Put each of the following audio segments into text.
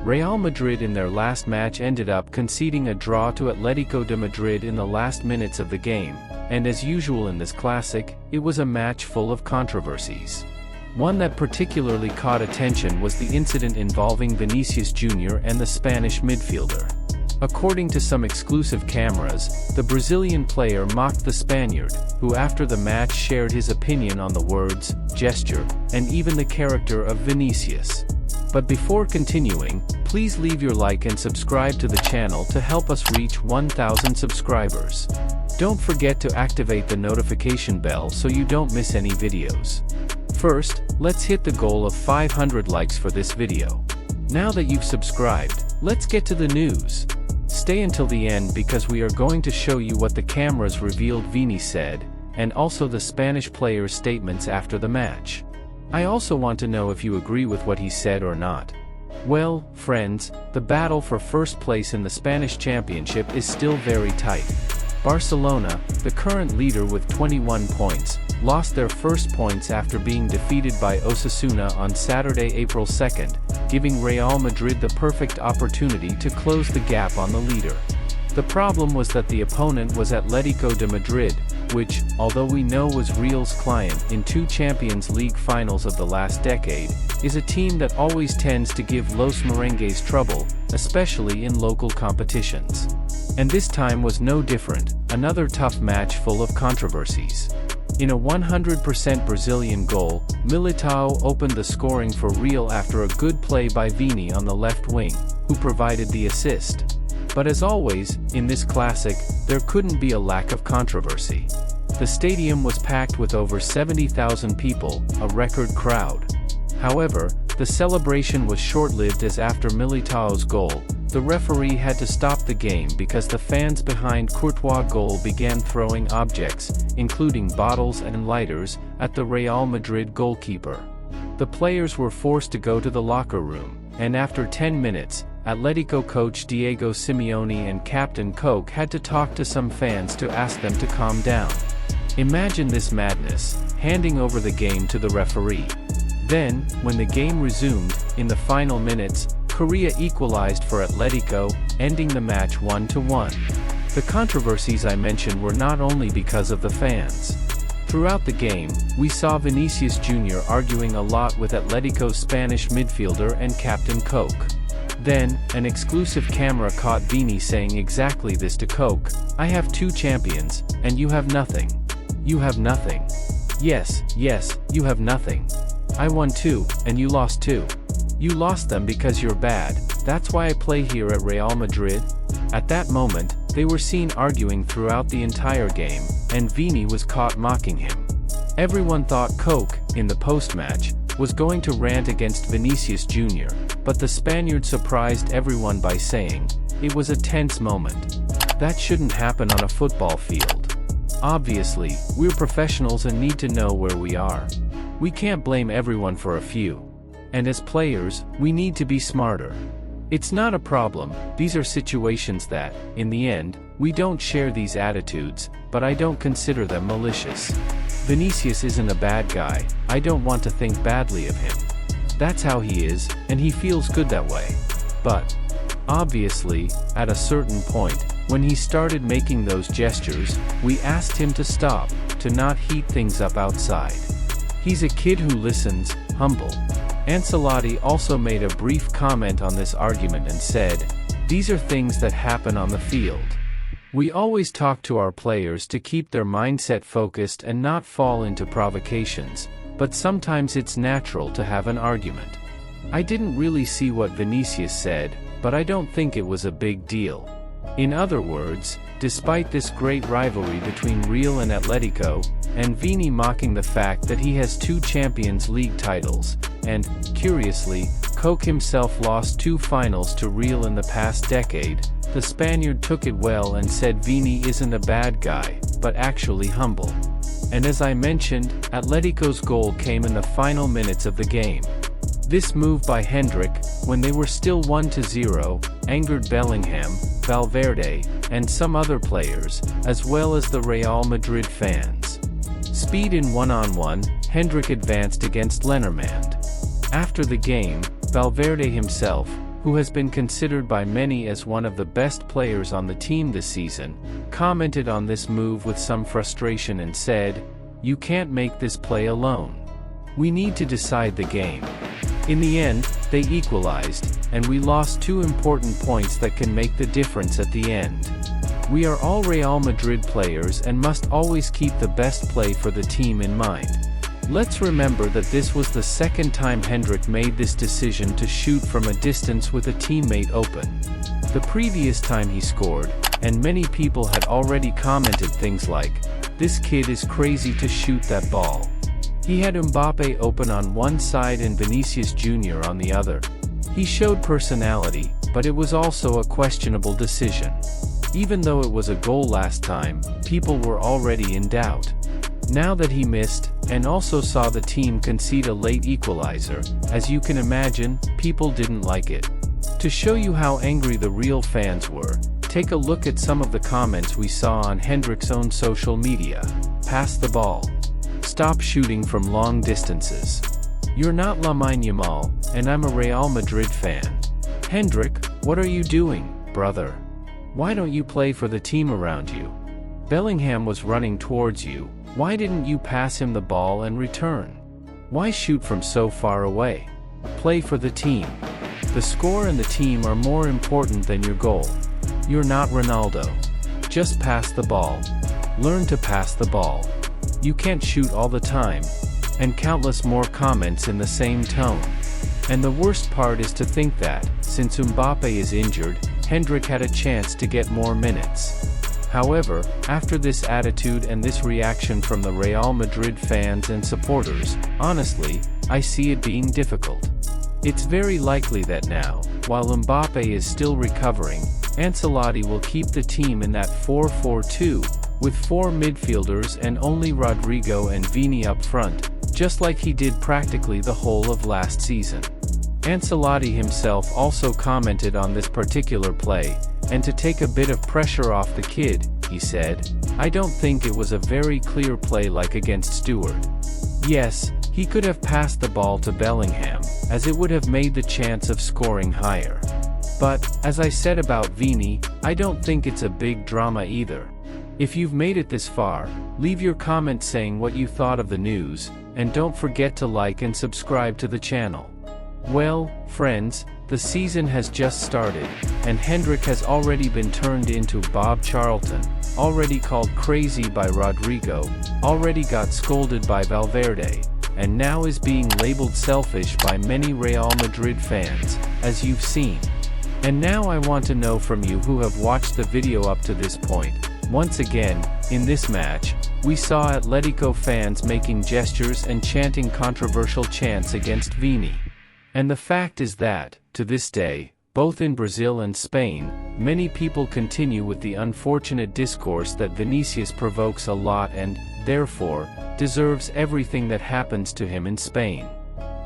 Real Madrid in their last match ended up conceding a draw to Atletico de Madrid in the last minutes of the game, and as usual in this classic, it was a match full of controversies. One that particularly caught attention was the incident involving Vinicius Jr. and the Spanish midfielder. According to some exclusive cameras, the Brazilian player mocked the Spaniard, who after the match shared his opinion on the words, gesture, and even the character of Vinicius. But before continuing, please leave your like and subscribe to the channel to help us reach 1,000 subscribers. Don't forget to activate the notification bell so you don't miss any videos. First, let's hit the goal of 500 likes for this video. Now that you've subscribed, let's get to the news. Stay until the end because we are going to show you what the cameras revealed Vini said, and also the Spanish player's statements after the match. I also want to know if you agree with what he said or not. Well, friends, the battle for first place in the Spanish Championship is still very tight. Barcelona, the current leader with 21 points, lost their first points after being defeated by Osasuna on Saturday, April 2nd, giving Real Madrid the perfect opportunity to close the gap on the leader. The problem was that the opponent was Atletico de Madrid, which, although we know was Real's client in 2 Champions League finals of the last decade, is a team that always tends to give Los Merengues trouble, especially in local competitions. And this time was no different, another tough match full of controversies. In a 100% Brazilian goal, Militao opened the scoring for Real after a good play by Vini on the left wing, who provided the assist. But as always, in this classic, there couldn't be a lack of controversy. The stadium was packed with over 70,000 people, a record crowd. However, the celebration was short-lived as after Militao's goal, the referee had to stop the game because the fans behind Courtois' goal began throwing objects, including bottles and lighters, at the Real Madrid goalkeeper. The players were forced to go to the locker room, and after 10 minutes, Atletico coach Diego Simeone and captain Coke had to talk to some fans to ask them to calm down. Imagine this madness, handing over the game to the referee. Then, when the game resumed, in the final minutes, Korea equalized for Atletico, ending the match 1-1. The controversies I mentioned were not only because of the fans. Throughout the game, we saw Vinicius Jr. arguing a lot with Atletico's Spanish midfielder and captain Coke. Then, an exclusive camera caught Vini saying exactly this to Coke: "I have 2 champions, and you have nothing. You have nothing. Yes, you have nothing. I won 2, and you lost 2. You lost them because you're bad, that's why I play here at Real Madrid." At that moment, they were seen arguing throughout the entire game, and Vini was caught mocking him. Everyone thought Coke, in the post-match, was going to rant against Vinicius Jr., but the Spaniard surprised everyone by saying, "It was a tense moment. That shouldn't happen on a football field. Obviously, we're professionals and need to know where we are. We can't blame everyone for a few. And as players, we need to be smarter. It's not a problem, these are situations that, in the end, we don't share these attitudes, but I don't consider them malicious. Vinicius isn't a bad guy, I don't want to think badly of him. That's how he is, and he feels good that way. But, obviously, at a certain point, when he started making those gestures, we asked him to stop, to not heat things up outside. He's a kid who listens, humble." Ancelotti also made a brief comment on this argument and said, "These are things that happen on the field. We always talk to our players to keep their mindset focused and not fall into provocations, but sometimes it's natural to have an argument." I didn't really see what Vinicius said, but I don't think it was a big deal. In other words, despite this great rivalry between Real and Atletico, and Vini mocking the fact that he has 2 Champions League titles, and, curiously, Coke himself lost 2 finals to Real in the past decade, the Spaniard took it well and said Vini isn't a bad guy, but actually humble. And as I mentioned, Atletico's goal came in the final minutes of the game. This move by Hendrick, when they were still 1-0, angered Bellingham, Valverde, and some other players, as well as the Real Madrid fans. Speed in one-on-one, Hendrick advanced against Lenormand. After the game, Valverde himself, who has been considered by many as one of the best players on the team this season, commented on this move with some frustration and said, "You can't make this play alone. We need to decide the game." In the end, they equalized, and we lost 2 important points that can make the difference at the end. We are all Real Madrid players and must always keep the best play for the team in mind. Let's remember that this was the second time Hendrik made this decision to shoot from a distance with a teammate open. The previous time he scored, and many people had already commented things like, "This kid is crazy to shoot that ball." He had Mbappe open on one side and Vinicius Jr. on the other. He showed personality, but it was also a questionable decision. Even though it was a goal last time, people were already in doubt. Now that he missed, and also saw the team concede a late equalizer, as you can imagine, people didn't like it. To show you how angry the real fans were, take a look at some of the comments we saw on Hendrik's own social media. "Pass the ball. Stop shooting from long distances. You're not Lamine Yamal, and I'm a Real Madrid fan. Hendrik, what are you doing, brother? Why don't you play for the team around you? Bellingham was running towards you. Why didn't you pass him the ball and return? Why shoot from so far away? Play for the team. The score and the team are more important than your goal. You're not Ronaldo. Just pass the ball. Learn to pass the ball. You can't shoot all the time." And countless more comments in the same tone. And the worst part is to think that, since Mbappe is injured, Hendrik had a chance to get more minutes. However, after this attitude and this reaction from the Real Madrid fans and supporters, honestly, I see it being difficult. It's very likely that now, while Mbappe is still recovering, Ancelotti will keep the team in that 4-4-2, with 4 midfielders and only Rodrigo and Vini up front, just like he did practically the whole of last season. Ancelotti himself also commented on this particular play, and to take a bit of pressure off the kid, he said, "I don't think it was a very clear play like against Stewart. Yes, he could have passed the ball to Bellingham, as it would have made the chance of scoring higher. But, as I said about Vini, I don't think it's a big drama either." If you've made it this far, leave your comment saying what you thought of the news, and don't forget to like and subscribe to the channel. Well, friends, the season has just started, and Hendrik has already been turned into Bob Charlton, already called crazy by Rodrigo, already got scolded by Valverde, and now is being labeled selfish by many Real Madrid fans, as you've seen. And now I want to know from you who have watched the video up to this point. Once again, in this match, we saw Atletico fans making gestures and chanting controversial chants against Vini. And the fact is that, to this day, both in Brazil and Spain, many people continue with the unfortunate discourse that Vinicius provokes a lot and, therefore, deserves everything that happens to him in Spain.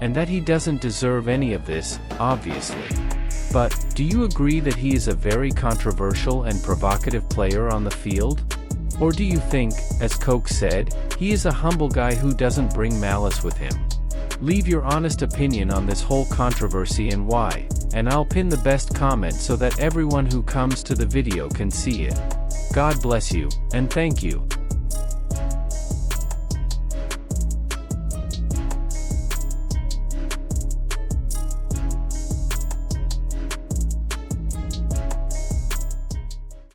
And that he doesn't deserve any of this, obviously. But, do you agree that he is a very controversial and provocative player on the field? Or do you think, as Coke said, he is a humble guy who doesn't bring malice with him? Leave your honest opinion on this whole controversy and why, and I'll pin the best comment so that everyone who comes to the video can see it. God bless you, and thank you.